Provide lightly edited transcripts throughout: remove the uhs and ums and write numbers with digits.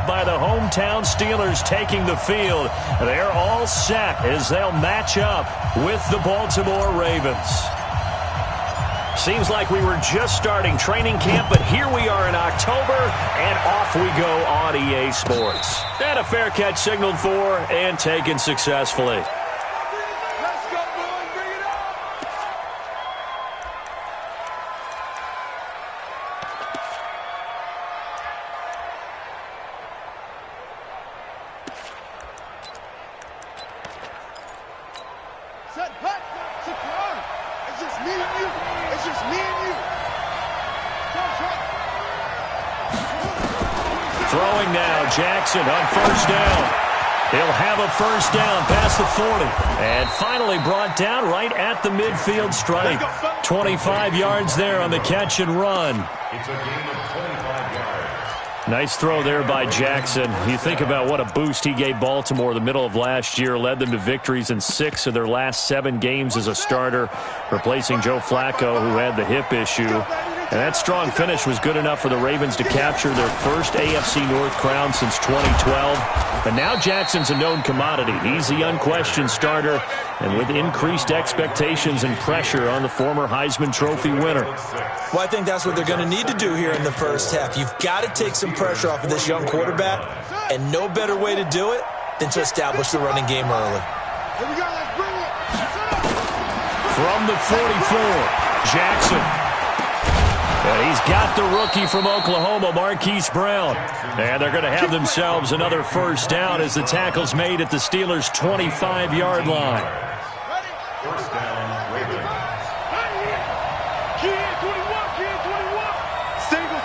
by the hometown Steelers taking the field. They're all set as they'll match up with the Baltimore Ravens. Seems like we were just starting training camp, but here we are in October, and off we go on EA Sports. And a fair catch signaled for and taken successfully. Throwing now, Jackson on first down. He'll have a first down past the 40. And finally brought down right at the midfield stripe. 25 yards there on the catch and run. It's a game of 25 yards. Nice throw there by Jackson. You think about what a boost he gave Baltimore the middle of last year. Led them to victories in 6 of their last 7 games as a starter, replacing Joe Flacco, who had the hip issue. And that strong finish was good enough for the Ravens to capture their first AFC North crown since 2012. But now Jackson's a known commodity. He's the unquestioned starter, and with increased expectations and pressure on the former Heisman Trophy winner. Well, I think that's what they're going to need to do here in the first half. You've got to take some pressure off of this young quarterback, and no better way to do it than to establish the running game early. Here we go, let's bring it. From the 44, Jackson. And he's got the rookie from Oklahoma, Marquise Brown. And they're going to have themselves another first down as the tackle's made at the Steelers' 25-yard line. First down, Ravens. Key in 21. Single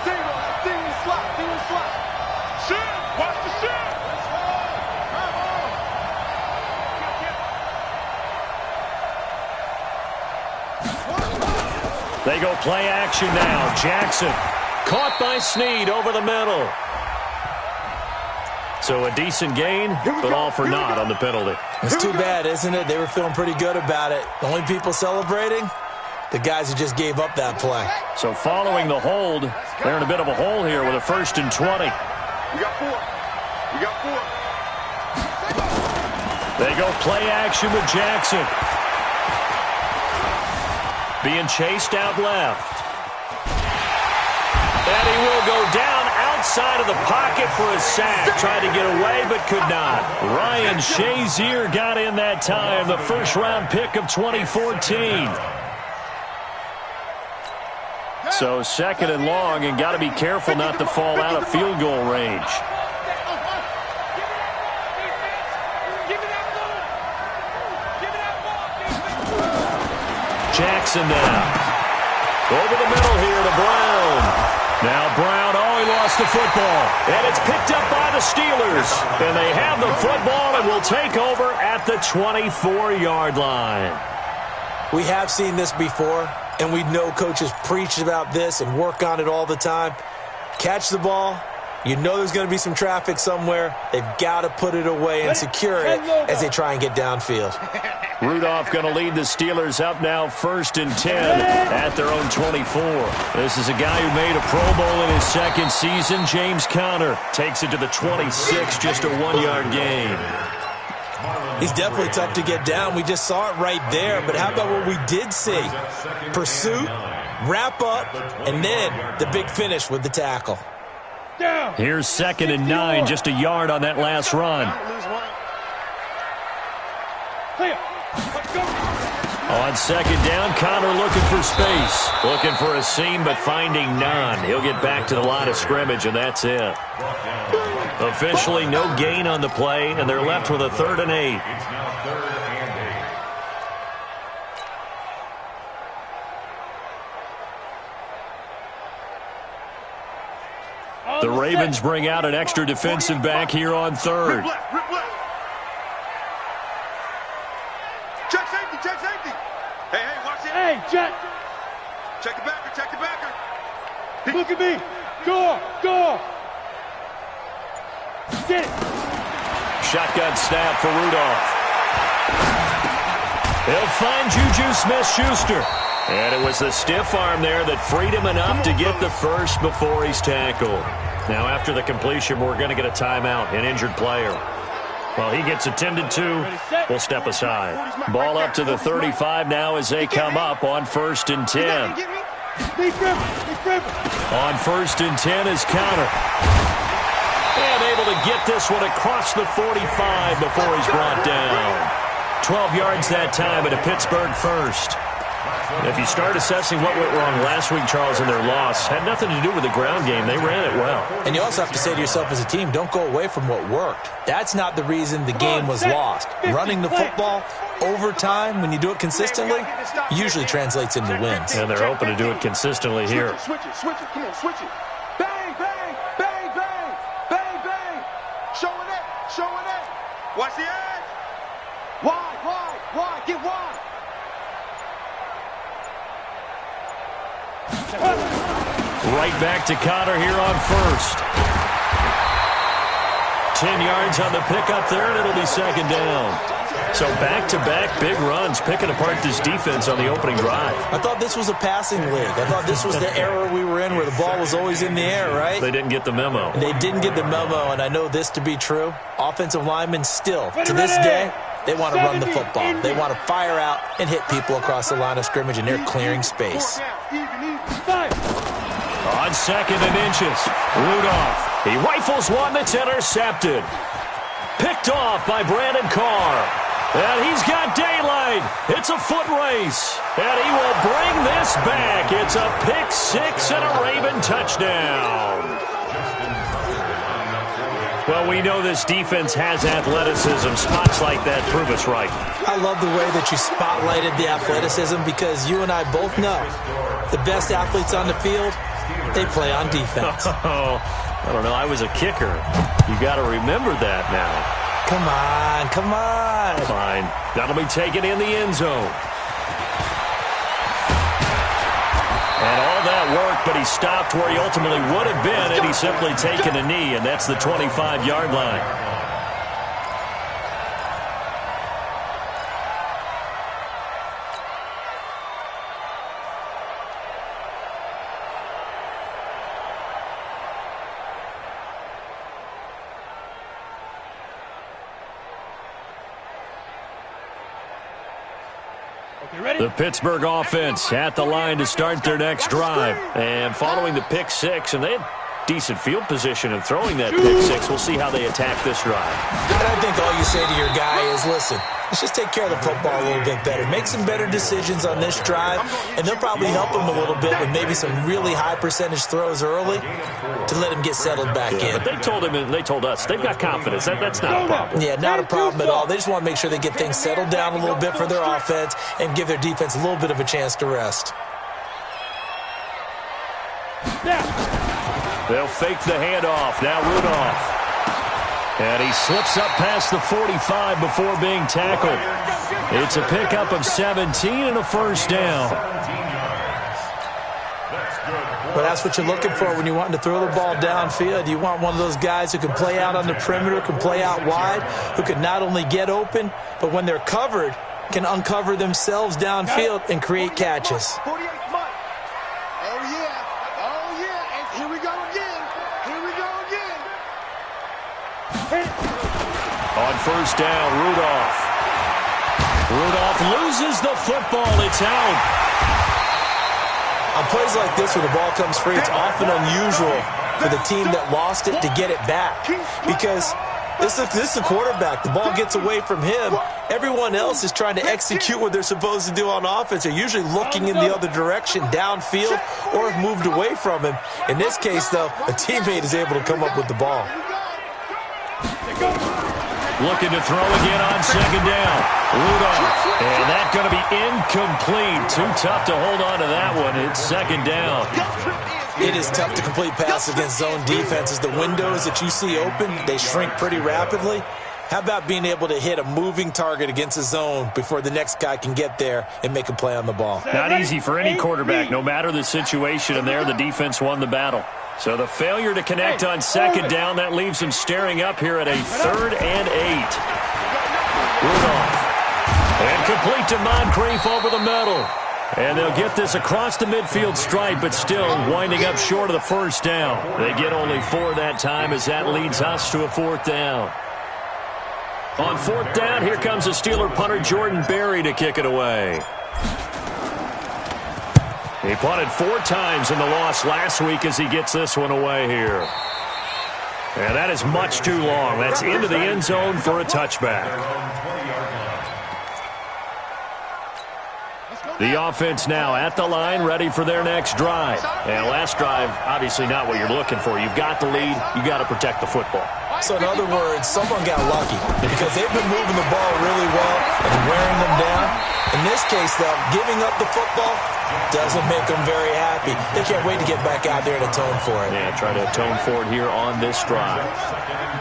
slot. Shit, watch the shit. They go play action now. Jackson caught by Snead over the middle. So a decent gain, but all for naught on the penalty. It's too bad, isn't it? They were feeling pretty good about it. The only people celebrating, the guys who just gave up that play. So following the hold, they're in a bit of a hole here with a 1st and 20. We got 4. They go play action with Jackson. Being chased out left. And he will go down outside of the pocket for a sack. Tried to get away, but could not. Ryan Shazier got in that time, the first-round pick of 2014. So 2nd and long, and got to be careful not to fall out of field goal range. Jackson now. Over the middle here to Brown. Now Brown, he lost the football. And it's picked up by the Steelers. And they have the football and will take over at the 24-yard line. We have seen this before, and we know coaches preach about this and work on it all the time. Catch the ball. You know there's going to be some traffic somewhere. They've got to put it away and secure it as they try and get downfield. Rudolph going to lead the Steelers up now 1st and 10 at their own 24. This is a guy who made a Pro Bowl in his 2nd season. James Conner takes it to the 26, just a 1-yard gain. He's definitely tough to get down. We just saw it right there. But how about what we did see? Pursuit, wrap up, and then the big finish with the tackle. Here's 2nd and 9, just a yard on that last run. On 2nd down, Conner looking for space. Looking for a seam, but finding none. He'll get back to the line of scrimmage, and that's it. Officially, no gain on the play, and they're left with a 3rd and 8. It's now 3rd and 8. The Ravens bring out an extra defensive back here on 3rd. Rip left. Check safety. Hey, watch it. Hey, check. Check the backer. Look at me. Go. Get it. Shotgun snap for Rudolph. He'll find Juju Smith-Schuster. And it was the stiff arm there that freed him enough to get the first before he's tackled. Now after the completion, we're going to get a timeout, an injured player. Well, he gets attended to. We'll step aside. Ball up to the 35 now as they come up on 1st and 10. On 1st and 10 is Counter. And able to get this one across the 45 before he's brought down. 12 yards that time at a Pittsburgh first. If you start assessing what went wrong last week, Charles, in their loss, had nothing to do with the ground game. They ran it well. And you also have to say to yourself as a team, don't go away from what worked. That's not the reason the game was lost. Running the football over time, when you do it consistently, usually translates into wins. And they're hoping to do it consistently here. Switch it. Come on, switch it. Bang, bang, bang, bang, bang, bang. Showing it. Watch the edge. Wide. Get wide. Right back to Cotter here on 1st. 10 yards on the pickup there, and it'll be 2nd down. So back-to-back big runs, picking apart this defense on the opening drive. I thought this was a passing league. I thought this was the era we were in where the ball was always in the air, right? They didn't get the memo. They didn't get the memo, and I know this to be true. Offensive linemen still, to this day, they want to run the football. They want to fire out and hit people across the line of scrimmage, and they're clearing space. On 2nd and inches, Rudolph. He rifles one that's intercepted. Picked off by Brandon Carr. And he's got daylight. It's a foot race. And he will bring this back. It's a pick 6 and a Raven touchdown. Well, we know this defense has athleticism. Spots like that prove us right. I love the way that you spotlighted the athleticism because you and I both know the best athletes on the field, they play on defense. Oh, I don't know. I was a kicker. You got to remember that now. Come on. Fine. That'll be taken in the end zone. And all that work, but he stopped where he ultimately would have been had he simply taken a knee, and that's the 25-yard line. The Pittsburgh offense at the line to start their next drive. And following the pick 6, and they had decent field position in throwing that pick 6. We'll see how they attack this drive. And I think all you say to your guy is, listen, let's just take care of the football a little bit better. Make some better decisions on this drive, and they'll probably help him a little bit with maybe some really high percentage throws early to let him get settled back in. But they told him and they told us they've got confidence. That's not a problem. Yeah, not a problem at all. They just want to make sure they get things settled down a little bit for their offense and give their defense a little bit of a chance to rest. They'll fake the handoff. Now Rudolph. And he slips up past the 45 before being tackled. It's a pickup of 17 and a first down. Well, that's what you're looking for when you're wanting to throw the ball downfield. You want one of those guys who can play out on the perimeter, can play out wide, who can not only get open, but when they're covered, can uncover themselves downfield and create catches. On first down, Rudolph. Rudolph loses the football. It's out. On plays like this where the ball comes free, it's often unusual for the team that lost it to get it back. Because this is the quarterback. The ball gets away from him. Everyone else is trying to execute what they're supposed to do on offense. They're usually looking in the other direction, downfield, or have moved away from him. In this case, though, a teammate is able to come up with the ball. Looking to throw again on second down. Rudolph. And that's going to be incomplete. Too tough to hold on to that one. It's second down. It is tough to complete pass against zone defenses. The windows that you see open, they shrink pretty rapidly. How about being able to hit a moving target against a zone before the next guy can get there and make a play on the ball? Not easy for any quarterback, no matter the situation. And there, the defense won the battle. So the failure to connect on second down, that leaves him staring up here at a 3rd and 8. Rudolph. And complete to Moncrief over the middle. And they'll get this across the midfield stripe, but still winding up short of the first down. They get only 4 that time as that leads us to a 4th down. On 4th down, here comes the Steeler punter Jordan Berry to kick it away. He punted 4 times in the loss last week as he gets this one away here. And that is much too long. That's into the end zone for a touchback. The offense now at the line, ready for their next drive. And last drive, obviously not what you're looking for. You've got the lead. You've got to protect the football. So in other words, someone got lucky because they've been moving the ball really well and wearing them down. In this case, though, giving up the football doesn't make them very happy. They can't wait to get back out there and atone for it. Yeah, try to atone for it here on this drive.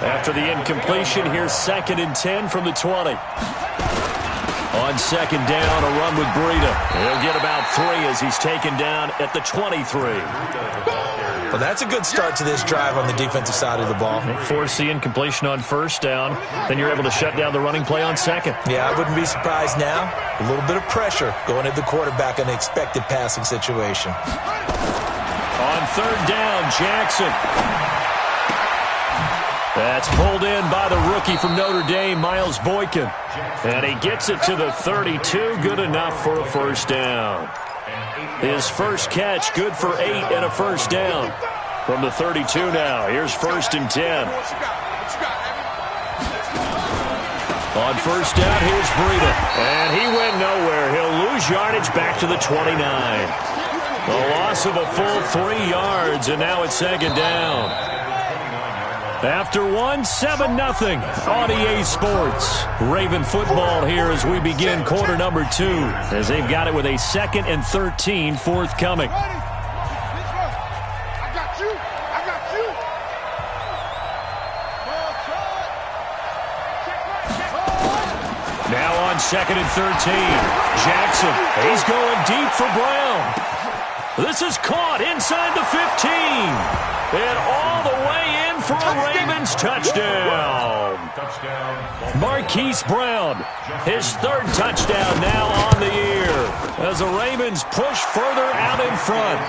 After the incompletion, here's 2nd and 10 from the 20. On 2nd down, a run with Breida. He'll get about 3 as he's taken down at the 23. Well, that's a good start to this drive on the defensive side of the ball. Force the incompletion on 1st down. Then you're able to shut down the running play on 2nd. Yeah, I wouldn't be surprised now. A little bit of pressure going at the quarterback in an expected passing situation. On 3rd down, Jackson. That's pulled in by the rookie from Notre Dame, Miles Boykin. And he gets it to the 32, good enough for a 1st down. His first catch, good for 8 and a 1st down. From the 32 now, here's 1st and 10. On 1st down, here's Breida. And he went nowhere. He'll lose yardage back to the 29. A loss of a full 3 yards, and now it's 2nd down. After 1, 7-0 on EA Sports. Raven football here as we begin quarter number 2, as they've got it with a 2nd and 13 forthcoming. I got you. I got you. Now on 2nd and 13, Jackson. He's going deep for Brown. This is caught inside the 15. And all the way in for a Ravens touchdown. Marquise Brown, his 3rd touchdown now on the year as the Ravens push further out in front.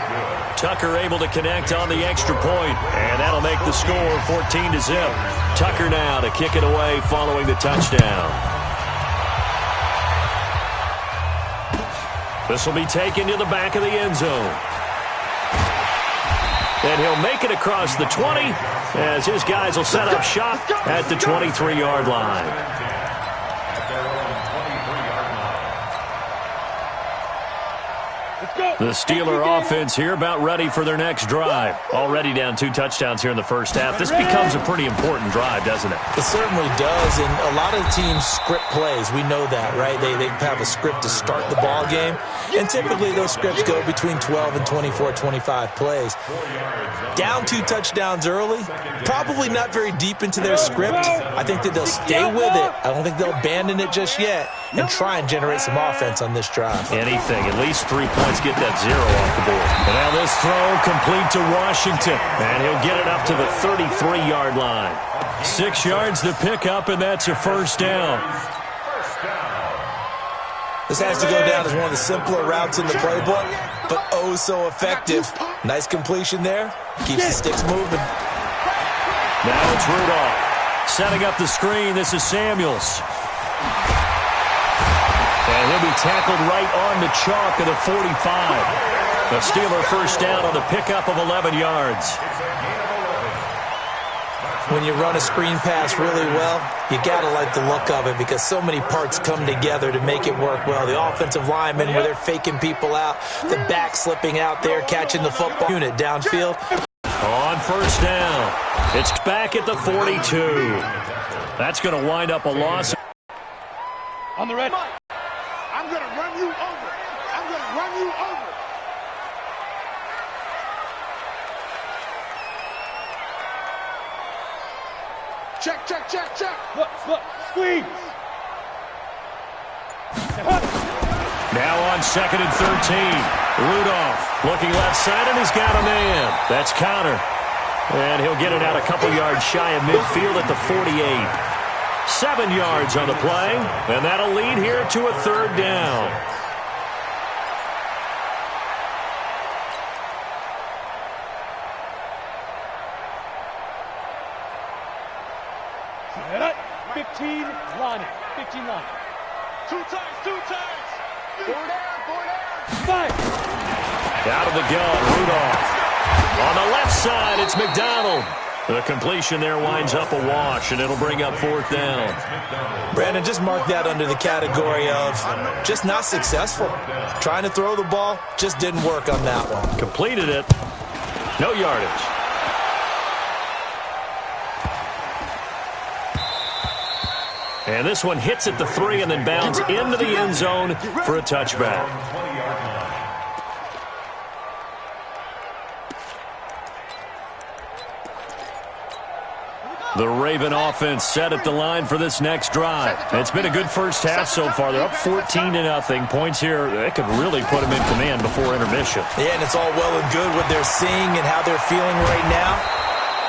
Tucker able to connect on the extra point, and that'll make the score 14-0. Tucker now to kick it away following the touchdown. This will be taken to the back of the end zone. And he'll make it across the 20 as his guys will set up shop at the 23-yard line. The Steeler offense here about ready for their next drive. Already down 2 touchdowns here in the first half. This becomes a pretty important drive, doesn't it? It certainly does, and a lot of teams script plays. We know that, right? They have a script to start the ball game, and typically those scripts go between 12 and 24, 25 plays. Down 2 touchdowns early, probably not very deep into their script. I think that they'll stay with it. I don't think they'll abandon it just yet and try and generate some offense on this drive. Anything, at least 3 points, get that 0 off the board. And now this throw complete to Washington, and he'll get it up to the 33-yard line. 6 yards to pick up, and that's a 1st down. This has to go down as one of the simpler routes in the playbook, but oh so effective. Nice completion there. Keeps the sticks moving. Now it's Rudolph. Setting up the screen, this is Samuels. And he'll be tackled right on the chalk of the 45. The Steeler 1st down on the pickup of 11 yards. When you run a screen pass really well, you got to like the look of it because so many parts come together to make it work well. The offensive linemen, where they're faking people out, the back slipping out there, catching the football unit downfield. On 1st down, it's back at the 42. That's going to wind up a loss. On the red. I'm going to run you over. I'm going to run you over. Check, check, check, check. Look, squeeze. Now on 2nd and 13. Rudolph looking left side, and he's got a man. That's Connor. And he'll get it out a couple yards shy of midfield at the 48. 7 yards on the play, and that'll lead here to a 3rd down. Set it. 15 line. 15 line. Two times. Four down. 5. Out of the gun, Rudolph. On the left side, it's McDonald. The completion there winds up a wash, and it'll bring up 4th down. Brandon, just mark that under the category of just not successful. Trying to throw the ball, just didn't work on that one. Completed it. No yardage. And this one hits at the 3 and then bounds into the end zone for a touchback. The Raven offense set at the line for this next drive. It's been a good first half so far. They're up 14-0. Points here, that could really put them in command before intermission. Yeah, and it's all well and good what they're seeing and how they're feeling right now.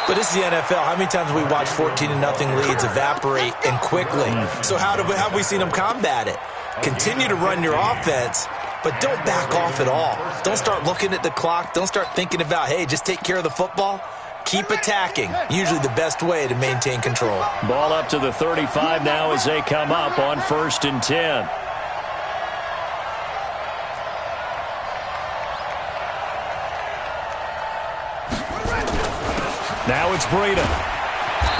But this is the NFL. How many times have we watched 14-0 leads evaporate and quickly? So how have we seen them combat it? Continue to run your offense, but don't back off at all. Don't start looking at the clock. Don't start thinking about, hey, just take care of the football. Keep attacking. Usually the best way to maintain control. Ball up to the 35 now as they come up on 1st and 10. Now it's Breida.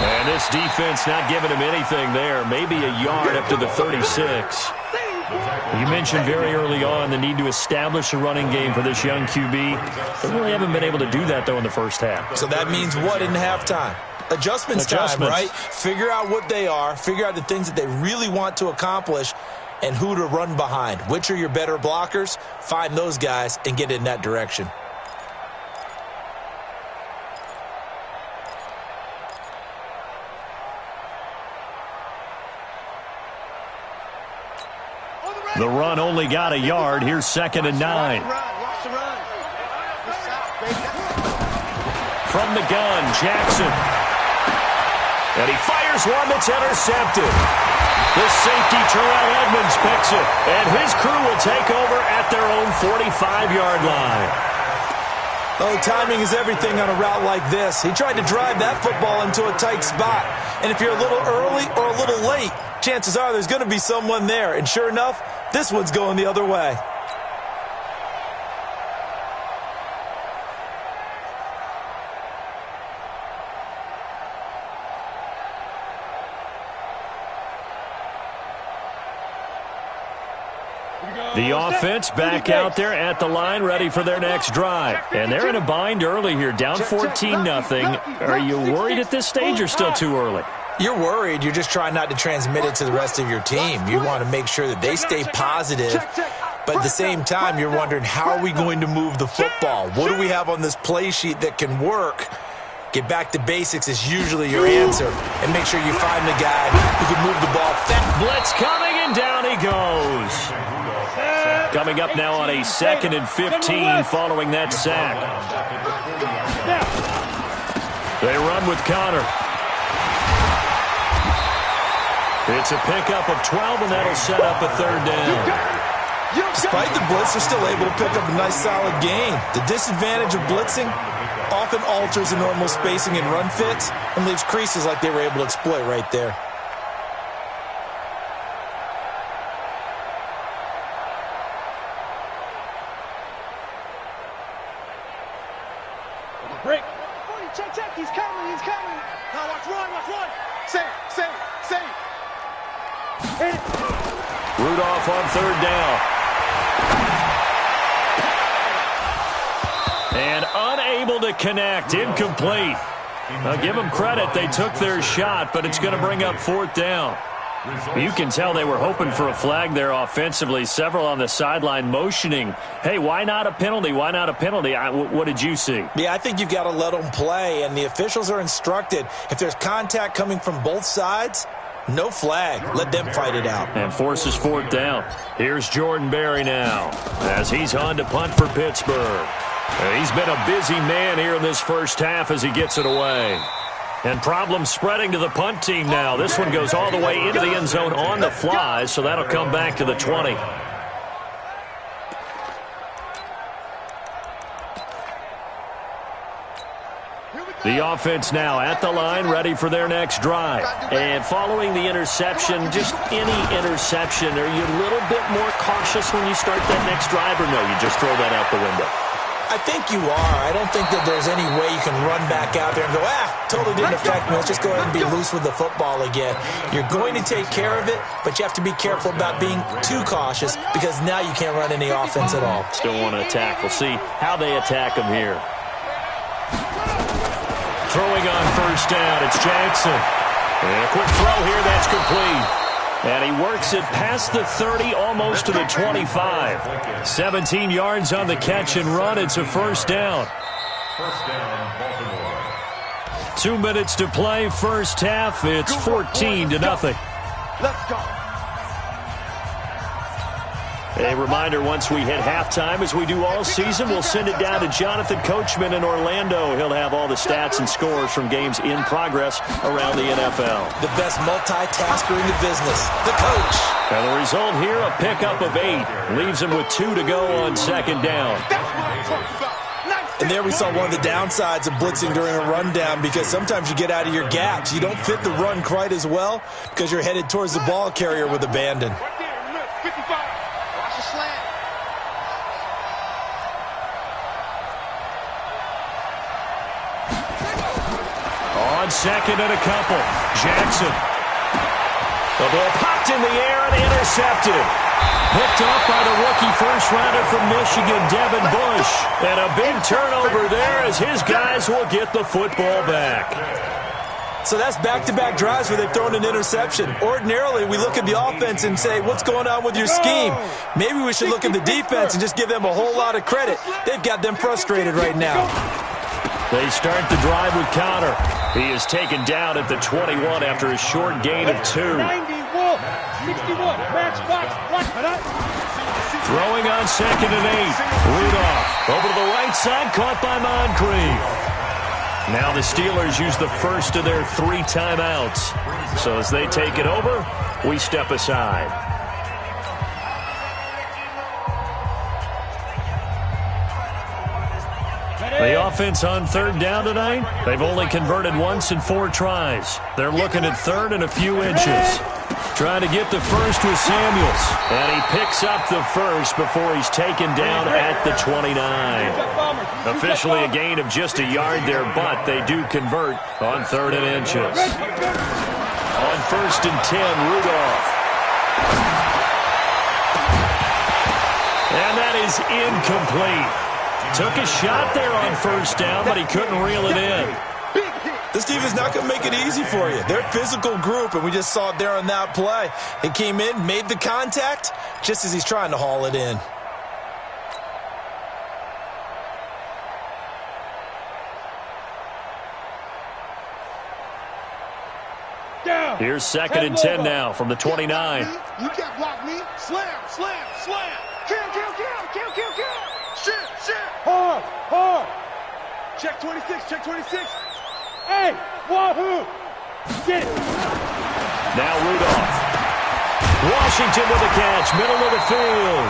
And this defense not giving him anything there. Maybe a yard up to the 36. You mentioned very early on the need to establish a running game for this young QB. They really haven't been able to do that, though, in the first half. So that means what in halftime? Adjustments time, right? Figure out what they are. Figure out the things that they really want to accomplish and who to run behind. Which are your better blockers? Find those guys and get in that direction. The run only got a yard. Here's 2nd and 9. From the gun, Jackson. And he fires one that's intercepted. The safety, Terrell Edmonds, picks it. And his crew will take over at their own 45-yard line. Oh, timing is everything on a route like this. He tried to drive that football into a tight spot. And if you're a little early or a little late, chances are there's going to be someone there. And sure enough, this one's going the other way. The offense back out there at the line, ready for their next drive. And they're in a bind early here, down 14-0. Are you worried at this stage or still too early? You're worried. You're just trying not to transmit it to the rest of your team. You want to make sure that they stay positive. But at the same time, you're wondering, how are we going to move the football? What do we have on this play sheet that can work? Get back to basics is usually your answer. And make sure you find the guy who can move the ball fast. Blitz coming, and down he goes. Coming up now on a 2nd and 15 following that sack. They run with Connor. It's a pickup of 12, and that'll set up a 3rd down. Despite the blitz, they're still able to pick up a nice, solid gain. The disadvantage of blitzing often alters the normal spacing and run fits and leaves creases like they were able to exploit right there. Break. Check, he's coming. Now watch run. Save. Rudolph on 3rd down. And unable to connect, incomplete. Now give them credit, they took their shot, but it's going to bring up 4th down. You can tell they were hoping for a flag there offensively. Several on the sideline motioning, hey, why not a penalty? Why not a penalty? What did you see? Yeah, I think you've got to let them play, and the officials are instructed. If there's contact coming from both sides, no flag. Let them fight it out. And forces 4th down. Here's Jordan Berry now as he's on to punt for Pittsburgh. He's been a busy man here in this first half as he gets it away. And problems spreading to the punt team now. This one goes all the way into the end zone on the fly, so that'll come back to the 20. Here we The offense now at the line, ready for their next drive. And following the interception, just any interception, are you a little bit more cautious when you start that next drive, or no, you just throw that out the window? I think you are. I don't think that there's any way you can run back out there and go, totally didn't affect me. Let's just go ahead and be loose with the football again. You're going to take care of it, but you have to be careful about being too cautious because now you can't run any offense at all. Still want to attack. We'll see how they attack them here. Throwing on first down, it's Jackson. And a quick throw here, that's complete. And he works it past the 30, almost to the 25. 17 yards on the catch and run. It's a first down. First down, Baltimore. 2 minutes to play, first half. It's 14-0. Let's go. A reminder, once we hit halftime, as we do all season, we'll send it down to Jonathan Coachman in Orlando. He'll have all the stats and scores from games in progress around the NFL. The best multitasker in the business, the coach. And the result here, a pickup of 8. Leaves him with 2 to go on second down. And there we saw one of the downsides of blitzing during a rundown because sometimes you get out of your gaps. You don't fit the run quite as well because you're headed towards the ball carrier with abandon. 55. On second and a couple, Jackson. The ball popped in the air and intercepted. Picked up by the rookie first-rounder from Michigan, Devin Bush. And a big turnover there as his guys will get the football back. So that's back-to-back drives where they've thrown an interception. Ordinarily, we look at the offense and say, what's going on with your scheme? Maybe we should look at the defense and just give them a whole lot of credit. They've got them frustrated right now. They start the drive with Connor. He is taken down at the 21 after a short gain of 2. 91, 61, match box, Throwing on second and 8. Rudolph over to the right side, caught by Moncrief. Now the Steelers use the first of their 3 timeouts. So as they take it over, we step aside. The offense on third down tonight, they've only converted once in 4 tries. They're looking at third and a few inches. Trying to get the first with Samuels. And he picks up the first before he's taken down at the 29. Officially a gain of just a yard there, but they do convert on third and inches. On first and 10, Rudolph. And that is incomplete. Took a shot there on first down, but he couldn't reel it in. This team is not going to make it easy for you. They're a physical group, and we just saw it there on that play. He came in, made the contact, just as he's trying to haul it in. Here's second and 10 now from the 29. You can't block me. Slam, slam, slam. Kill, kill, kill, kill, kill, kill. Shit, shit. Hard, hard. Check 26, check 26. Hey, wahoo. Get it. Now Rudolph. Washington with the catch, middle of the field.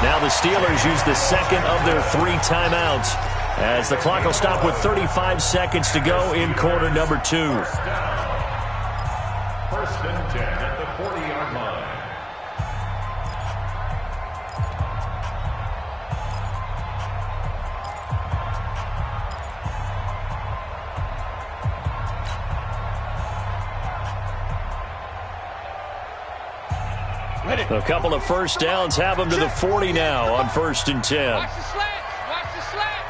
Now the Steelers use the second of their 3 timeouts as the clock will stop with 35 seconds to go in quarter number 2. First and 10 at the 40-yard line. A couple of first downs have them to the 40 now on first and 10. Watch the slant. Watch the slant.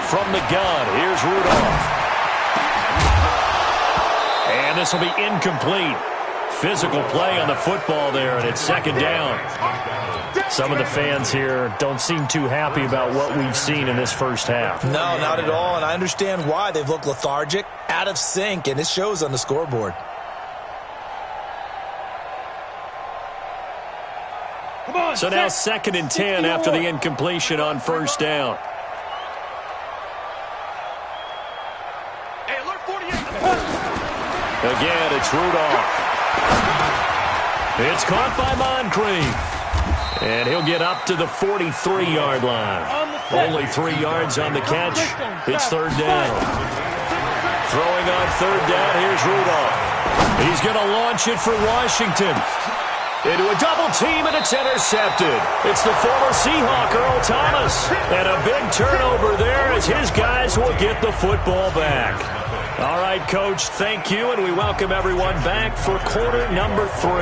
From the gun, here's Rudolph. And this will be incomplete. Physical play on the football there, and it's second down. Some of the fans here don't seem too happy about what we've seen in this first half. No, not at all, and I understand why. They've looked lethargic, out of sync, and it shows on the scoreboard. So now second and 10 after the incompletion on first down. Hey, alert 48. Again, it's Rudolph. It's caught by Moncrief. And he'll get up to the 43-yard line. Only 3 yards on the catch. It's third down. Throwing on third down, here's Rudolph. He's going to launch it for Washington. Into a double team, and it's intercepted. It's the former Seahawk, Earl Thomas. And a big turnover there as his guys will get the football back. All right, Coach, thank you, and we welcome everyone back for quarter number 3.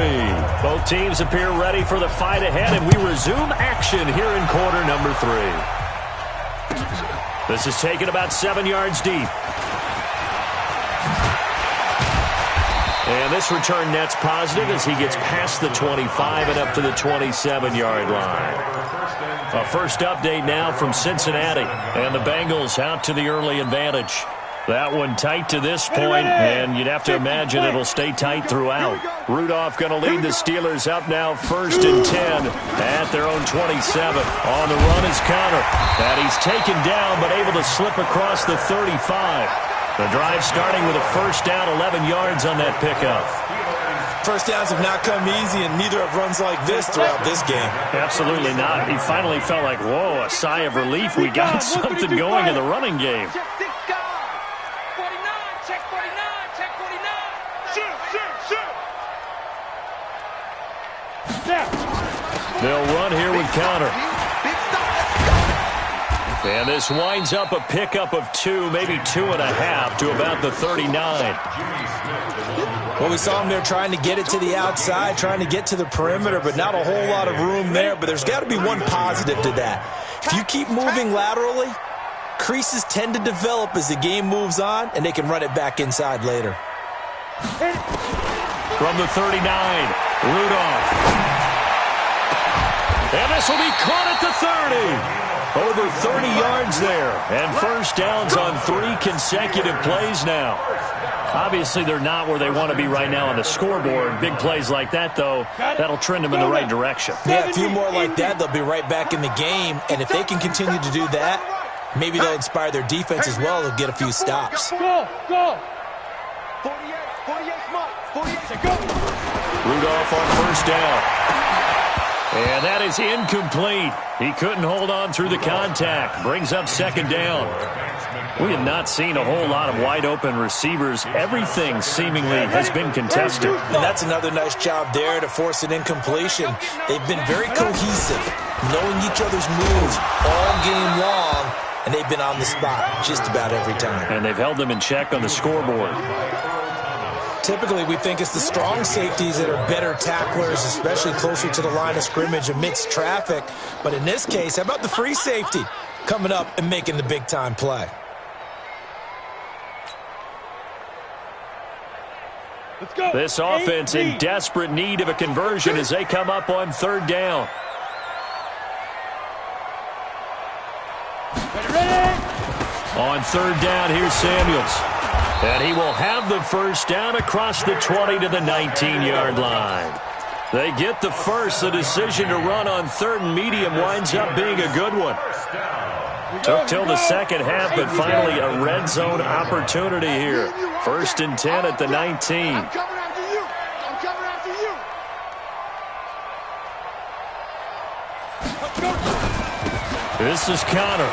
Both teams appear ready for the fight ahead, and we resume action here in quarter number 3. This is taken about 7 yards deep. And this return net's positive as he gets past the 25 and up to the 27-yard line. A first update now from Cincinnati, and the Bengals out to the early advantage. That one tight to this point, and you'd have to imagine it'll stay tight throughout. Rudolph going to lead the Steelers up now first and 10 at their own 27. On the run is Conner. And he's taken down but able to slip across the 35. The drive starting with a first down, 11 yards on that pickup. First downs have not come easy, and neither have runs like this throughout this game. Absolutely not. He finally felt like, whoa, a sigh of relief. We got something going in the running game. They'll run here with Conner. And this winds up a pickup of 2, maybe 2.5 to about the 39. Well, we saw him there trying to get it to the outside, trying to get to the perimeter, but not a whole lot of room there. But there's got to be one positive to that. If you keep moving laterally, creases tend to develop as the game moves on, and they can run it back inside later. From the 39, Rudolph. And this will be caught at the 30. Over 30 yards there. And first downs on 3 consecutive plays now. Obviously, they're not where they want to be right now on the scoreboard. Big plays like that, though, that'll trend them in the right direction. Yeah, a few more like that, they'll be right back in the game. And if they can continue to do that, maybe they'll inspire their defense as well. They'll get a few stops. Go, go. 48 smart. 48, go. Rudolph on first down. And that is incomplete. He couldn't hold on through the contact. Brings up second down. We have not seen a whole lot of wide-open receivers. Everything seemingly has been contested. And that's another nice job there to force an incompletion. They've been very cohesive, knowing each other's moves all game long, and they've been on the spot just about every time. And they've held them in check on the scoreboard. Typically, we think it's the strong safeties that are better tacklers, especially closer to the line of scrimmage amidst traffic. But in this case, how about the free safety coming up and making the big-time play? Let's go. This offense in desperate need of a conversion as they come up on third down. Ready? On third down, here's Samuels. And he will have the first down across the 20 to the 19-yard line. They get the first. The decision to run on third and medium winds up being a good one. Took till the second half, but finally a red zone opportunity here. First and 10 at the 19. I'm coming after you. I'm coming after you. This is Conner.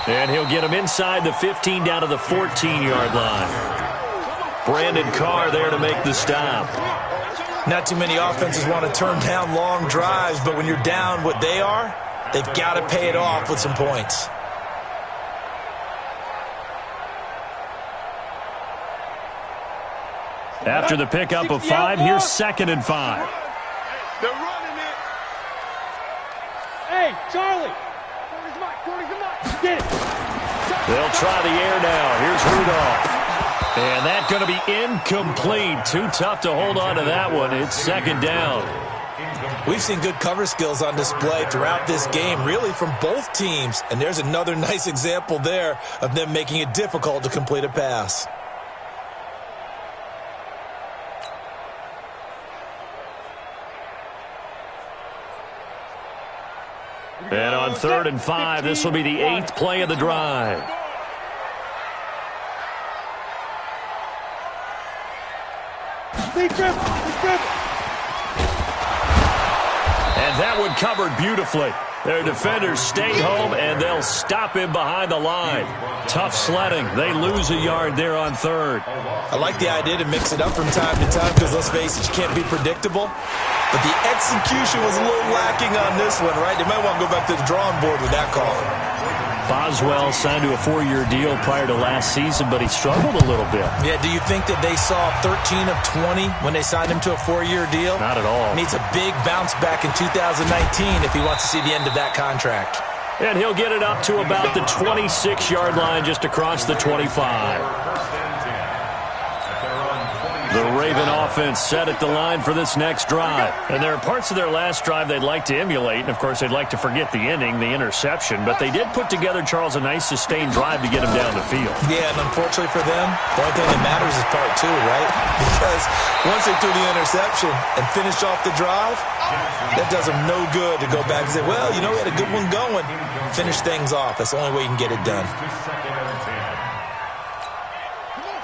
And he'll get him inside the 15 down to the 14-yard line. Brandon Carr there to make the stop. Not too many offenses want to turn down long drives, but when you're down what they are, they've got to pay it off with some points. After the pickup of 5, here's second and 5. They're running it. Hey, Charlie. Get it. They'll try the air now. Here's Rudolph. And that's going to be incomplete. Too tough to hold on to that one. It's second down. We've seen good cover skills on display throughout this game, really from both teams. And there's another nice example there of them making it difficult to complete a pass. And on third and 5, this will be the 8th play of the drive. Stay dribble. Stay dribble. And that one covered beautifully. Their defenders stayed home, and they'll stop him behind the line. Tough sledding. They lose a yard there on third. I like the idea to mix it up from time to time because, let's face it, you can't be predictable. But the execution was a little lacking on this one, right? They might want to go back to the drawing board with that call. Boswell signed to a 4-year deal prior to last season, but he struggled a little bit. Yeah, do you think that they saw 13 of 20 when they signed him to a 4-year deal? Not at all. Needs a big bounce back in 2019 if he wants to see the end of that contract. And he'll get it up to about the 26-yard line just across the 25. The Raven offense set at the line for this next drive. And there are parts of their last drive they'd like to emulate. And, of course, they'd like to forget the ending, the interception. But they did put together, Charles, a nice sustained drive to get him down the field. Yeah, and unfortunately for them, the only thing that matters is part two, right? Because once they threw the interception and finished off the drive, that does them no good to go back and say, well, you know, we had a good one going. Finish things off. That's the only way you can get it done.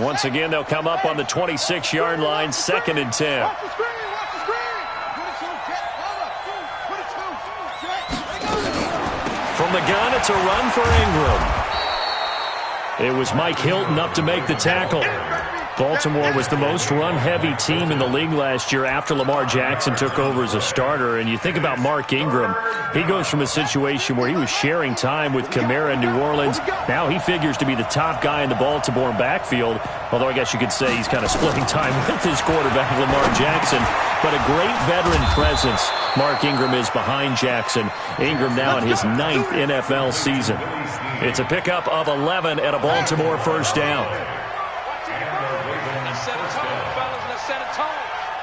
Once again, they'll come up on the 26-yard line, 2nd and 10. Watch the screen. Watch the screen. Put it to Jet. Put it to Jet. From the gun, it's a run for Ingram. It was Mike Hilton up to make the tackle. Baltimore was the most run-heavy team in the league last year after Lamar Jackson took over as a starter. And you think about Mark Ingram. He goes from a situation where he was sharing time with Kamara in New Orleans. Now he figures to be the top guy in the Baltimore backfield. Although I guess you could say he's kind of splitting time with his quarterback, Lamar Jackson. But a great veteran presence Mark Ingram is behind Jackson. Ingram now in his 9th NFL season. It's a pickup of 11 at a Baltimore first down.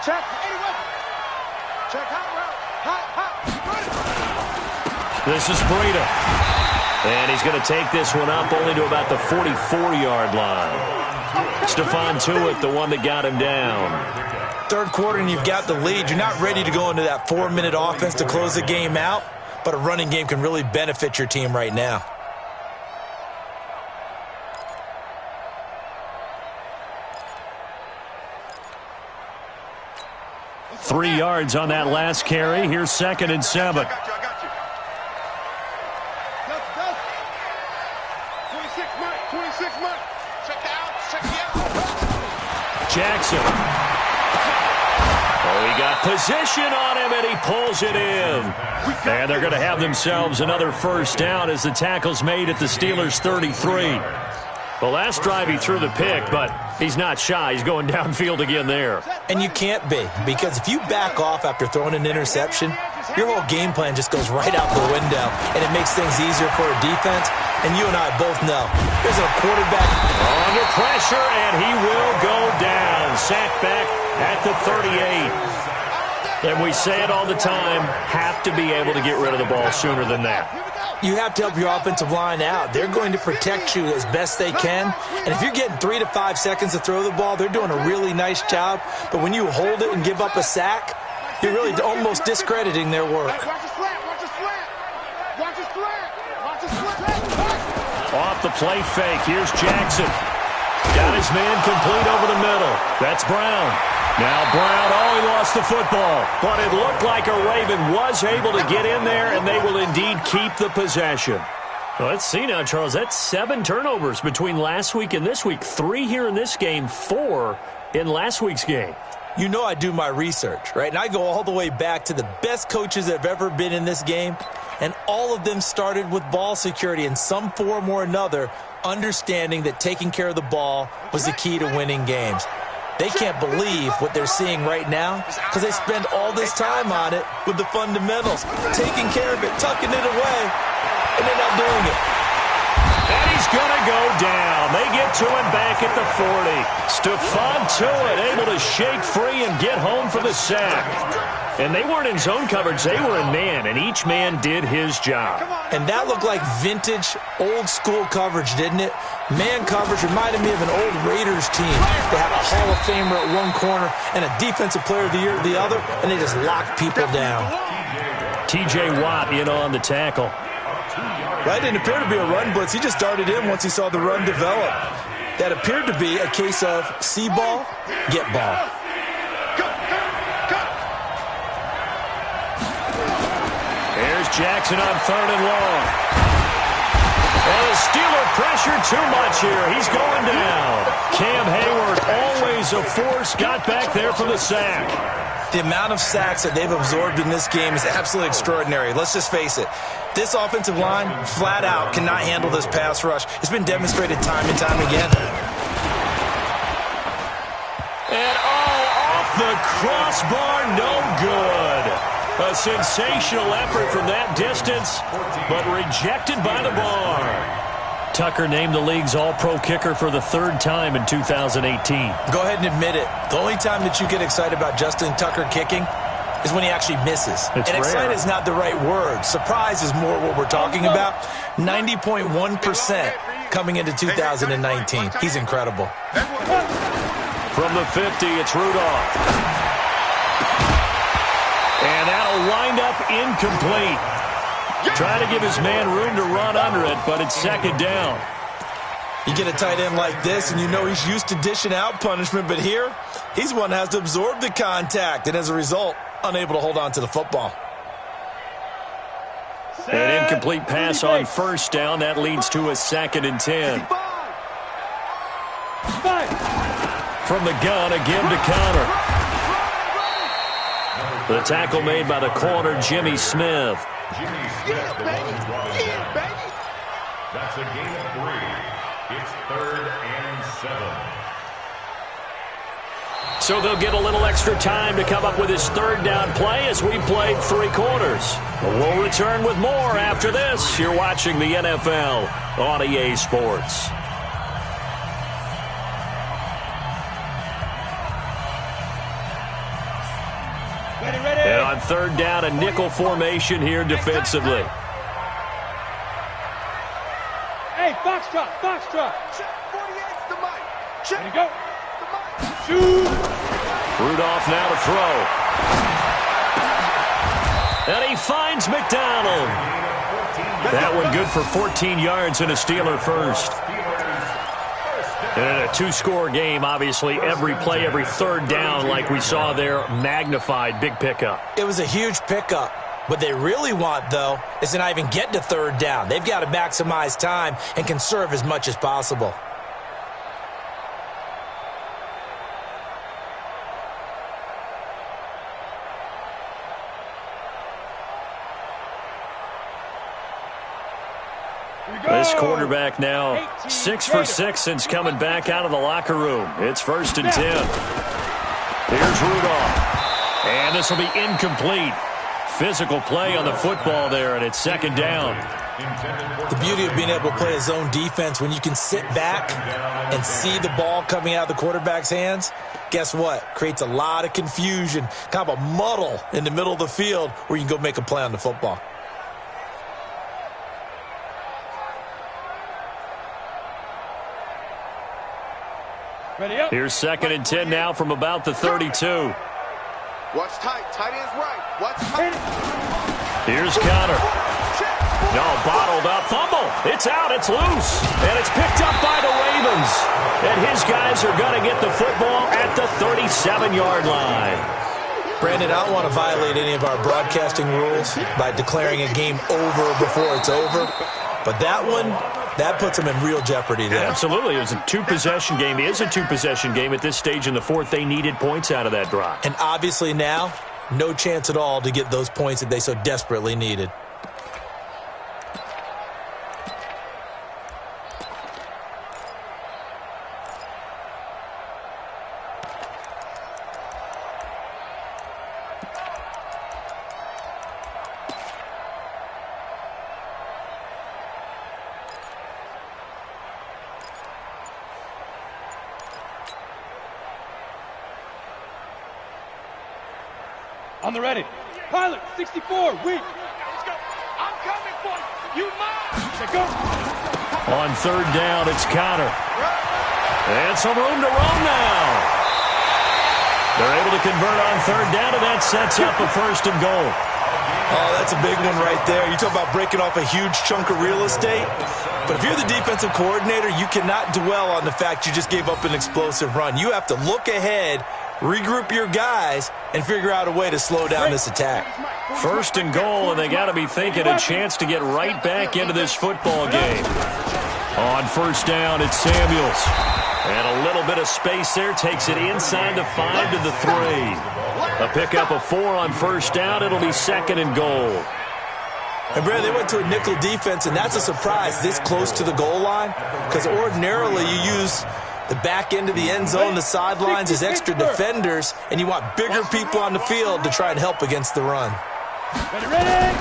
Check. Check hot. This is Breida. And he's going to take this one up only to about the 44-yard line. Stephon Tuitt, the one that got him down. Third quarter and you've got the lead. You're not ready to go into that 4-minute offense to close the game out, but a running game can really benefit your team right now. Three yards on that last carry. Here's 2nd and 7. I got you. Go. 26 Mike. Check out. Jackson. Oh, he got position on him, and he pulls it in. And they're going to have themselves another first down as the tackle's made at the Steelers' 33. The last drive he threw the pick, but he's not shy. He's going downfield again there. And you can't be, because if you back off after throwing an interception, your whole game plan just goes right out the window, and it makes things easier for a defense. And you and I both know, there's a quarterback under pressure, and he will go down. Sacked back at the 38. And we say it all the time, have to be able to get rid of the ball sooner than that. You have to help your offensive line out. They're going to protect you as best they can. And if you're getting 3 to 5 seconds to throw the ball, they're doing a really nice job. But when you hold it and give up a sack, you're really almost discrediting their work. Off the play fake. Here's Jackson. Got his man complete over the middle. That's Brown. Now Brown, he lost the football. But it looked like a Raven was able to get in there, and they will indeed keep the possession. Well, let's see now, Charles. That's 7 turnovers between last week and this week. 3 here in this game, 4 in last week's game. You know I do my research, right? And I go all the way back to the best coaches that have ever been in this game. And all of them started with ball security in some form or another, understanding that taking care of the ball was the key to winning games. They can't believe what they're seeing right now because they spend all this time on it with the fundamentals, taking care of it, tucking it away, and they're not doing it. And he's going to go down. They get to him back at the 40. Stephon Tuitt able to shake free and get home for the sack. And they weren't in zone coverage. They were in man, and each man did his job. And that looked like vintage, old-school coverage, didn't it? Man coverage reminded me of an old Raiders team. They had a Hall of Famer at one corner and a Defensive Player of the Year at the other, and they just locked people down. T.J. Watt in on the tackle. That didn't appear to be a run blitz. He just darted in once he saw the run develop. That appeared to be a case of see ball, get ball. Jackson on 3rd and long. And the Steeler pressure too much here. He's going down. Cam Hayward, always a force, got back there for the sack. The amount of sacks that they've absorbed in this game is absolutely extraordinary. Let's just face it. This offensive line, flat out, cannot handle this pass rush. It's been demonstrated time and time again. And off the crossbar, no good. A sensational effort from that distance, but rejected by the bar. Tucker named the league's all-pro kicker for the 3rd time in 2018. Go ahead and admit it. The only time that you get excited about Justin Tucker kicking is when he actually misses. It's and rare. Excited is not the right word. Surprise is more what we're talking about. 90.1% coming into 2019. He's incredible. From the 50, it's Rudolph. And that'll wind up incomplete. Trying to give his man room to run under it, but it's 2nd down. You get a tight end like this, and you know he's used to dishing out punishment, but here, he's one that has to absorb the contact, and as a result, unable to hold on to the football. An incomplete pass on 1st down. That leads to a 2nd and 10. From the gun, again to Connor. The tackle made by the corner, Jimmy Smith. Jimmy Smith, the one Yeah, baby. That's a gain of 3. It's 3rd and 7. So they'll get a little extra time to come up with his 3rd down play as we played 3 quarters. We'll return with more after this. You're watching the NFL on EA Sports. Ready. And on 3rd down, a nickel formation here defensively. Hey, Foxtrot. Check 48's the mic. Check Ready, go. the mic. Shoot. Rudolph now to throw. And he finds McDonald. That one good for 14 yards and a Steeler first. And in a 2-score game, obviously, every play, every 3rd down, like we saw there, magnified, big pickup. It was a huge pickup. What they really want, though, is to not even get to 3rd down. They've got to maximize time and conserve as much as possible. This quarterback now 6 for 6 since coming back out of the locker room. It's 1st and 10. Here's Rudolph. And this will be incomplete. Physical play on the football there, and it's 2nd down. The beauty of being able to play a zone defense when you can sit back and see the ball coming out of the quarterback's hands, guess what? Creates a lot of confusion, kind of a muddle in the middle of the field where you can go make a play on the football. Ready up. Here's 2nd and 10 now from about the 32. Watch tight. Tight end's right. Watch tight. Here's Connor. No, bottled up. Fumble. It's out. It's loose. And it's picked up by the Ravens. And his guys are going to get the football at the 37-yard line. Brandon, I don't want to violate any of our broadcasting rules by declaring a game over before it's over. But that one, that puts them in real jeopardy there. Absolutely. It was a 2-possession game. It is a 2-possession game at this stage in the 4th. They needed points out of that drive. And obviously now, no chance at all to get those points that they so desperately needed. On the ready. Pilot, 64, weak. Let's go. I'm coming for you. You mine. Let's go. On 3rd down, it's Connor. And some room to roam now. They're able to convert on 3rd down, and that sets up a 1st and goal. Oh, that's a big one right there. You talk about breaking off a huge chunk of real estate. But if you're the defensive coordinator, you cannot dwell on the fact you just gave up an explosive run. You have to look ahead, regroup your guys, and figure out a way to slow down this attack. First and goal, and they got to be thinking a chance to get right back into this football game. On first down, it's Samuels. And a little bit of space there. Takes it inside the 5 to the 3. A pickup of 4 on first down. It'll be second and goal. And, Brad, they went to a nickel defense, and that's a surprise this close to the goal line, because ordinarily you use the back end of the end zone, the sidelines as extra defenders, and you want bigger people on the field to try and help against the run. Ready?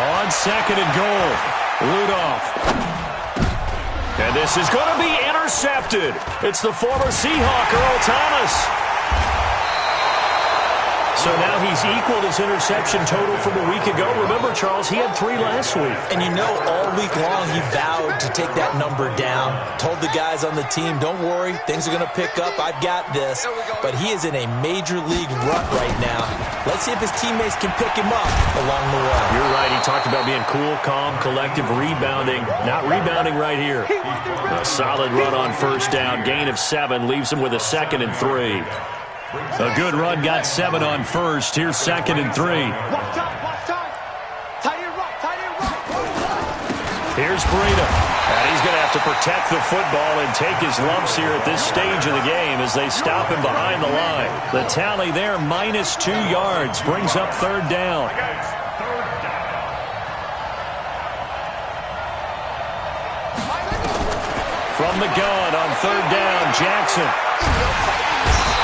On second and goal, Rudolph. And this is going to be intercepted. It's the former Seahawk, Earl Thomas. So now he's equaled his interception total from a week ago. Remember, Charles, he had 3 last week. And you know, all week long he vowed to take that number down. Told the guys on the team, don't worry, things are going to pick up. I've got this. But he is in a major league rut right now. Let's see if his teammates can pick him up along the way. You're right. He talked about being cool, calm, collective, rebounding. Not rebounding right here. A solid run on first down. Gain of 7 leaves him with a second and 3. A good run got 7 on first. Here's second and 3. Watch time. Tight end right. Here's Breida. And he's going to have to protect the football and take his lumps here at this stage of the game as they stop him behind the line. The tally there, minus 2 yards, brings up third down. From the gun on third down, Jackson.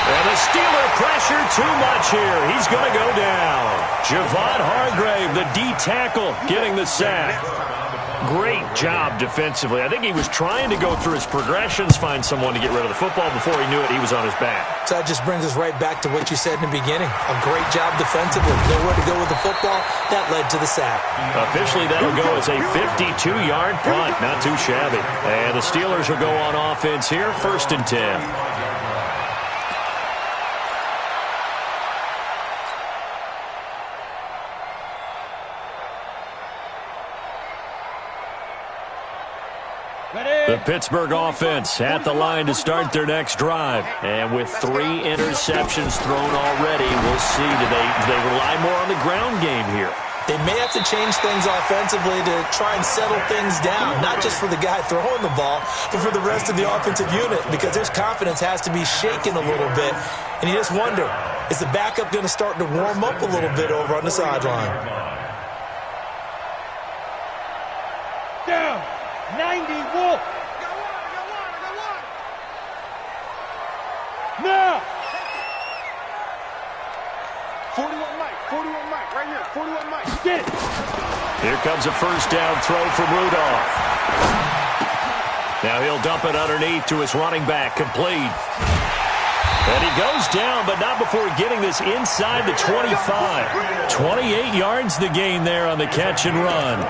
And the Steeler pressure too much here. He's going to go down. Javon Hargrave, the D tackle, getting the sack. Great job defensively. I think he was trying to go through his progressions, find someone to get rid of the football. Before he knew it, he was on his back. So that just brings us right back to what you said in the beginning. A great job defensively. Nowhere to go with the football. That led to the sack. Officially, that'll go as a 52-yard punt. Not too shabby. And the Steelers will go on offense here, first and 10. The Pittsburgh offense at the line to start their next drive. And with 3 interceptions thrown already, we'll see. Do they rely more on the ground game here? They may have to change things offensively to try and settle things down, not just for the guy throwing the ball, but for the rest of the offensive unit, because his confidence has to be shaken a little bit. And you just wonder, is the backup going to start to warm up a little bit over on the sideline? Down. 90 Wolf. Now. 41 Mike, right here. 41 Mike. Get it. Here comes a first down throw from Rudolph. Now he'll dump it underneath to his running back, complete. And he goes down, but not before getting this inside the 25. 28 yards the gain there on the catch and run.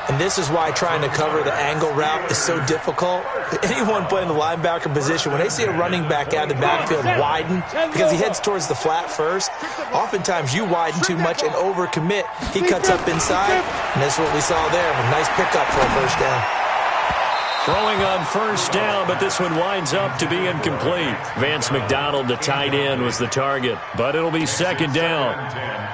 And this is why trying to cover the angle route is so difficult. Anyone playing the linebacker position, when they see a running back out of the backfield widen, because he heads towards the flat first, oftentimes you widen too much and overcommit. He cuts up inside, and that's what we saw there. A nice pickup for a first down. Throwing on first down, but this one winds up to be incomplete. Vance McDonald, the tight end, was the target, but it'll be second down.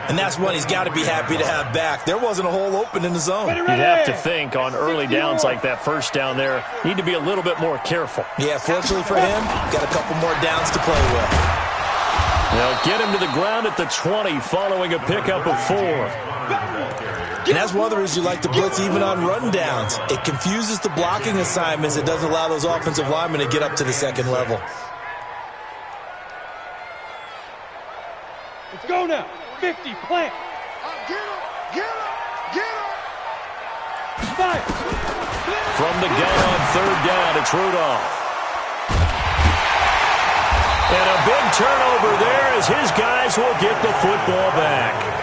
And that's one he's got to be happy to have back. There wasn't a hole open in the zone. You'd have to think on early downs like that first down there, need to be a little bit more careful. Yeah, fortunately for him, got a couple more downs to play with. They'll get him to the ground at the 20 following a pickup of 4. And that's one of the reasons you like to blitz even on run downs. It confuses the blocking assignments. It doesn't allow those offensive linemen to get up to the second level. Let's go now. 50, plant. Get him. Fire. From the gun on third down, it's Rudolph. And a big turnover there as his guys will get the football back.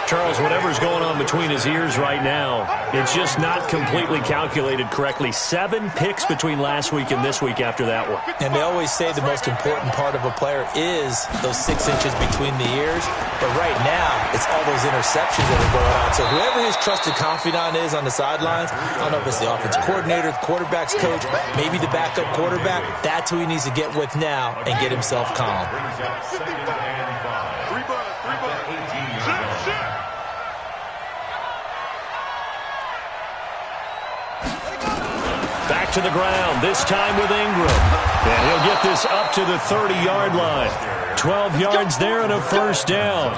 Charles, whatever's going on between his ears right now, it's just not completely calculated correctly. 7 picks between last week and this week after that one. And they always say the most important part of a player is those 6 inches between the ears. But right now, it's all those interceptions that are going on. So whoever his trusted confidant is on the sidelines, I don't know if it's the offensive coordinator, the quarterback's coach, maybe the backup quarterback, that's who he needs to get with now and get himself calm. 3 bucks. back to the ground, this time with Ingram. And he'll get this up to the 30-yard line. 12 yards there and a first down.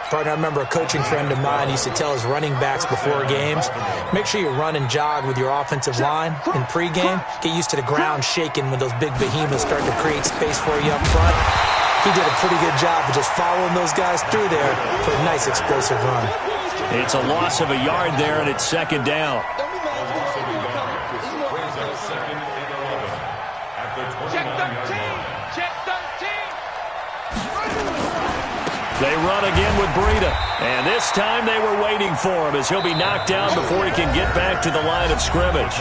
Partner, I remember a coaching friend of mine used to tell his running backs before games, make sure you run and jog with your offensive line in pregame. Get used to the ground shaking when those big behemoths start to create space for you up front. He did a pretty good job of just following those guys through there for a nice explosive run. It's a loss of a yard there, and it's second down. They run again with Breida. And this time they were waiting for him as he'll be knocked down before he can get back to the line of scrimmage.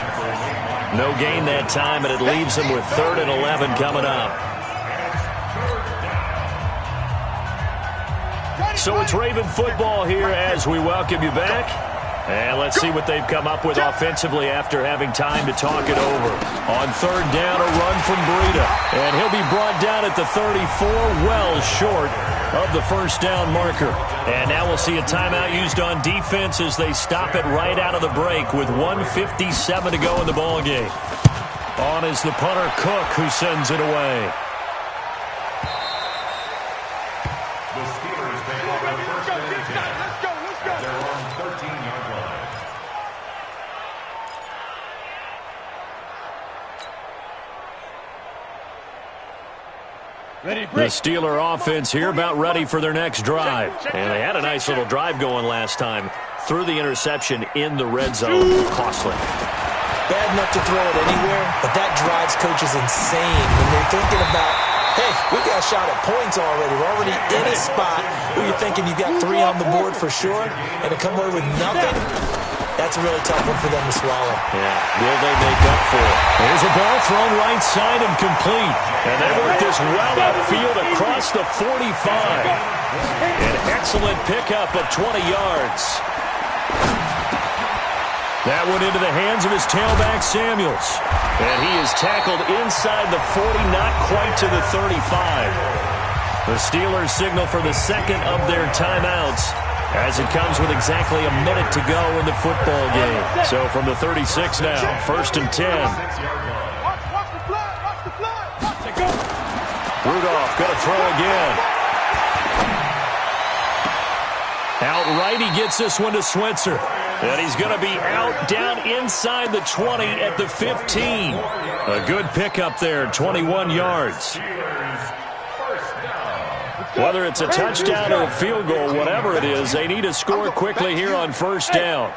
No gain that time, and it leaves him with 3rd and 11 coming up. So it's Raven football here as we welcome you back. And let's see what they've come up with offensively after having time to talk it over. On 3rd down, a run from Breida. And he'll be brought down at the 34, well short of the first down marker. And now we'll see a timeout used on defense as they stop it right out of the break with 1:57 to go in the ballgame. On is the punter, Cook, who sends it away. The Steelers take over first and 10 at their own 13-yard line. The Steeler offense here about ready for their next drive. And they had a nice little drive going last time. Threw the interception in the red zone. Costly. Bad enough to throw it anywhere, but that drives coaches insane when they're thinking about, hey, we got a shot at points already. We're already in a spot where you're thinking you got 3 on the board for sure, and to come away with nothing, that's a really tough one for them to swallow. Yeah, will they make up for it? There's a ball thrown right side and complete. And they work this well upfield across the 45. An excellent pickup of 20 yards. That went into the hands of his tailback, Samuels. And he is tackled inside the 40, not quite to the 35. The Steelers signal for the second of their timeouts as it comes with exactly a minute to go in the football game. So from the 36 now, 1st and 10. Rudolph going to throw again. Outright, he gets this one to Switzer. And he's going to be out down inside the 20 at the 15. A good pickup there, 21 yards. Whether it's a touchdown or a field goal, whatever it is, they need to score quickly here on 1st down.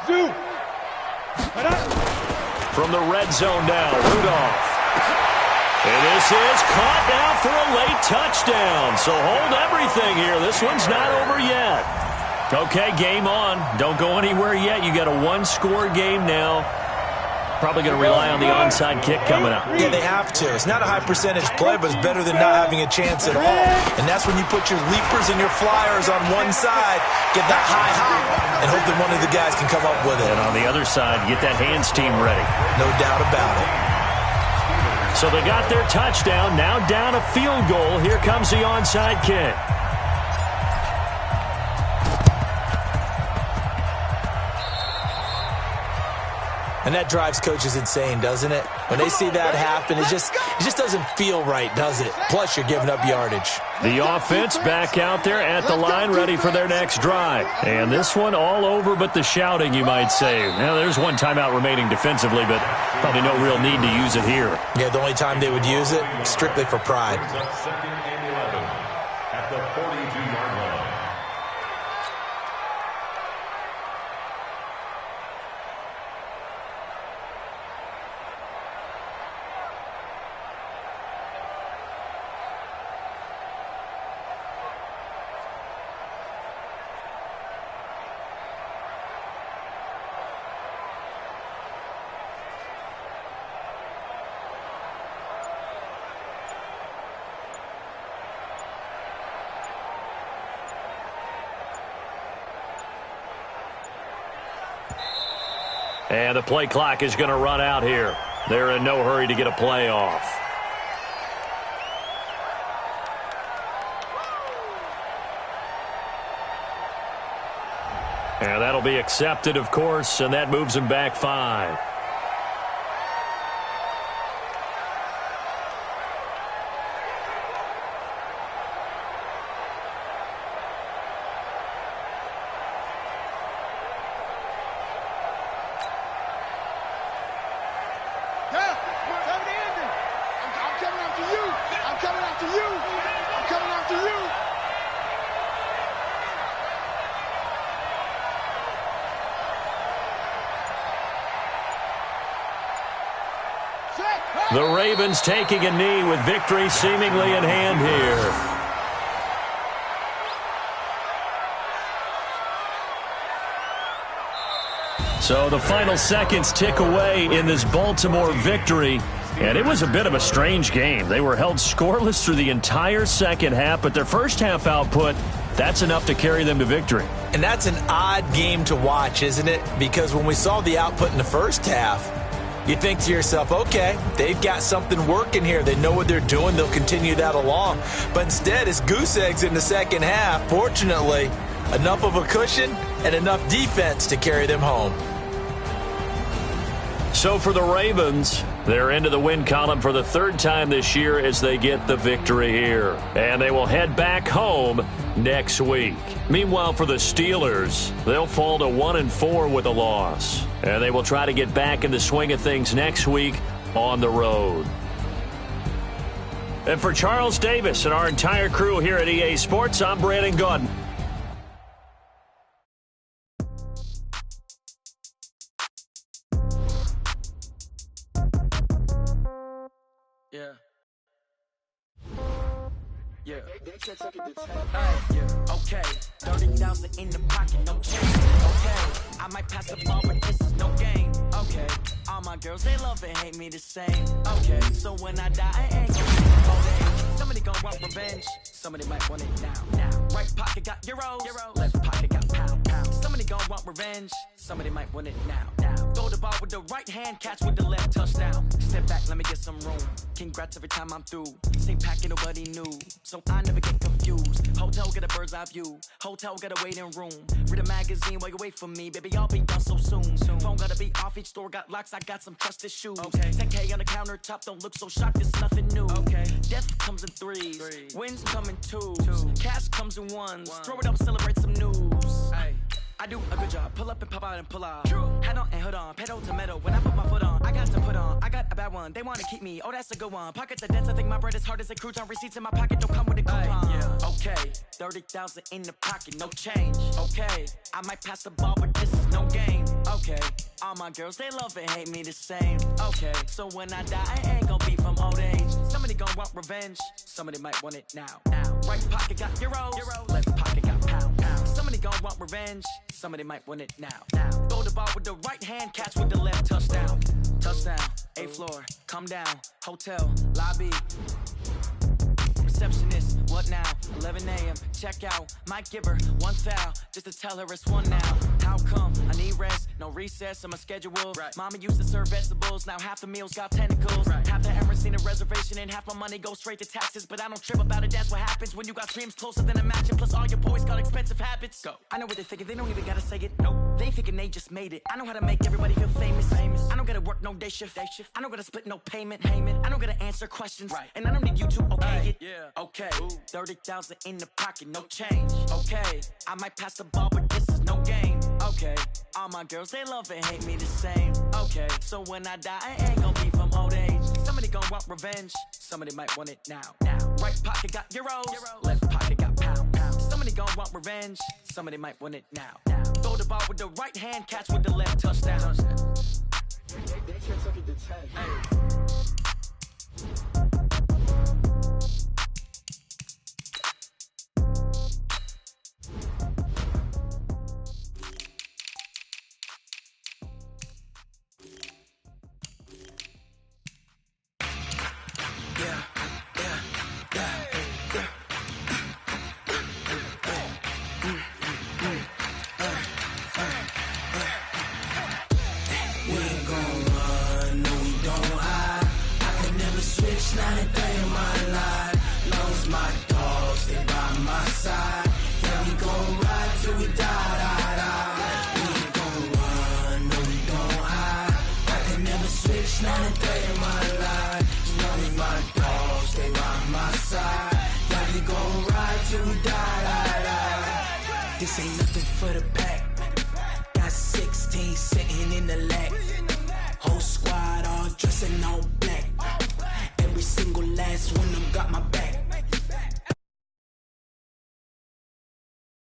From the red zone now, Rudolph. And this is caught now for a late touchdown. So hold everything here. This one's not over yet. Okay, game on. Don't go anywhere yet. You got a 1-score game now. Probably going to rely on the onside kick coming up. Yeah, they have to. It's not a high percentage play, but it's better than not having a chance at all. And that's when you put your leapers and your flyers on one side, get that high hop, and hope that one of the guys can come up with it. And on the other side, get that hands team ready. No doubt about it. So they got their touchdown. Now down a field goal. Here comes the onside kick. And that drives coaches insane, doesn't it? When they see that happen, it just doesn't feel right, does it? Plus, you're giving up yardage. The offense back out there at the line, ready for their next drive. And this one all over but the shouting, you might say. Now, there's one timeout remaining defensively, but probably no real need to use it here. Yeah, the only time they would use it, strictly for pride. 2nd and 11 at the 42-yard line. And the play clock is going to run out here. They're in no hurry to get a play off. And that'll be accepted, of course, and that moves them back 5. The Ravens taking a knee with victory seemingly in hand here. So the final seconds tick away in this Baltimore victory. And it was a bit of a strange game. They were held scoreless through the entire second half, but their first half output, that's enough to carry them to victory. And that's an odd game to watch, isn't it? Because when we saw the output in the first half, you think to yourself, okay, they've got something working here. They know what they're doing. They'll continue that along. But instead, it's goose eggs in the second half. Fortunately, enough of a cushion and enough defense to carry them home. So for the Ravens, they're into the win column for the third time this year as they get the victory here. And they will head back home next week. Meanwhile, for the Steelers, they'll fall to 1-4 with a loss. And they will try to get back in the swing of things next week on the road. And for Charles Davis and our entire crew here at EA Sports, I'm Brandon Gaudin. Okay, 30,000 in the pocket, no change. Okay, I might pass the ball, but this is no game. Okay, all my girls, they love and hate me the same. Okay, so when I die, I ain't gonna be all day. Somebody gon' want revenge, somebody might want it now. Right pocket got euros, left pocket got pound. Somebody gon' want revenge, somebody might want it now. Throw the ball with the right hand, catch with the left, touchdown. Step back, let me get some room. Congrats every time I'm through. Same packet, nobody knew, so I never get confused. Hotel get a bird's eye view. Hotel got a waiting room. Read a magazine while you wait for me, baby. I'll be done so soon. Phone gotta be off. Each store got locks. I got some trusted shoes. Okay. 10K on the countertop. Don't look so shocked. It's nothing new. Okay. Death comes in threes. Wins come in twos. Cash comes in ones. Throw it up, celebrate some news. Ay. I do a good job. Pull up and pop out and pull out. Head on and hood on. Pedal to metal. When I put my foot on, I got to put on. I got a bad one. They want to keep me. Oh, that's a good one. Pockets are dense. I think my bread is hard as a crouton. Receipts in my pocket don't come with a coupon. Yeah. Okay. 30,000 in the pocket. No change. Okay. I might pass the ball, but this is no game. Okay. All my girls, they love and hate me the same. Okay. So when I die, I ain't gonna be from old age. Somebody gonna want revenge. Somebody might want it now. Right pocket got euros. Left pocket got pound. Somebody gonna want revenge. Somebody might want it now. Throw the ball with the right hand, catch with the left, touchdown. Touchdown, 8th floor, come down, hotel, lobby. Receptionist, what now? 11 a.m., check out. Might give her one foul, just to tell her it's one now. How come? I need rest, no recess on my schedule. Right. Mama used to serve vegetables, now half the meals got tentacles. Right. Half the Emirates seen a reservation and half my money goes straight to taxes. But I don't trip about it, that's what happens when you got dreams closer than a match. And plus all your boys got expensive habits. Go. I know what they're thinking, they don't even gotta say it. Nope. They thinking they just made it. I know how to make everybody feel famous. I don't gotta work no day shift. I don't gotta split no payment. I don't gotta answer questions. Right. And I don't need you to okay it. Yeah. Okay. 30,000 in the pocket, no change. Okay. I might pass the ball, but this is no game. Okay. All my girls, they love and hate me the same. Okay. So when I die, I ain't gonna be from old age. Somebody gonna want revenge. Somebody might want it now. Right pocket got euros. Left pocket got pound. Somebody gonna want revenge. Somebody might want it now. Throw the ball with the right hand, catch with the left, touchdown. They took it to 10. This ain't nothing for the